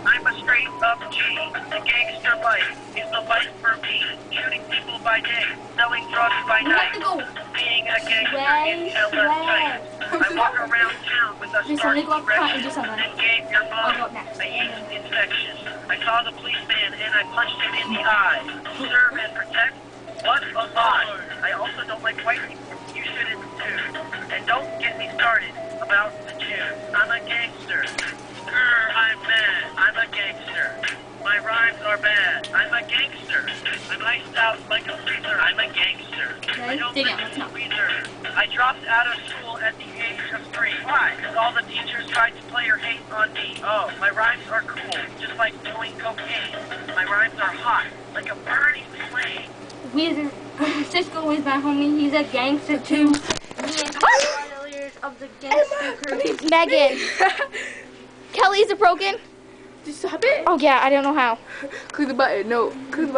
I'm a straight up G. The gangster life is the life for me. Shooting people by day, selling drugs by night. Being a gangster is hella tight. I walk around town with a stark erection and gave your mom a yeast infection. I saw the policeman and I punched him in the eye. Serve and protect? What a lie. I also don't like white people. You shouldn't too. And don't get me started about the Jews. I'm a gangster. I'm mad. I'm a gangster. My rhymes are bad. I'm a gangster. I'm iced out like a freezer. I'm a gangster. I don't like tweezer. I dropped out of school at the age of 3. Why? Because all the teachers tried to play or hate on me. Oh, my rhymes are cool, just like doing cocaine. My rhymes are hot, like a burning flame. Cisco is my homie. He's a gangster too. Me and Kelly are the leaders of the gangster crew. Megan. Kelly's a broken. Just stop it. Oh yeah, I don't know how. Click the button. No, click the button.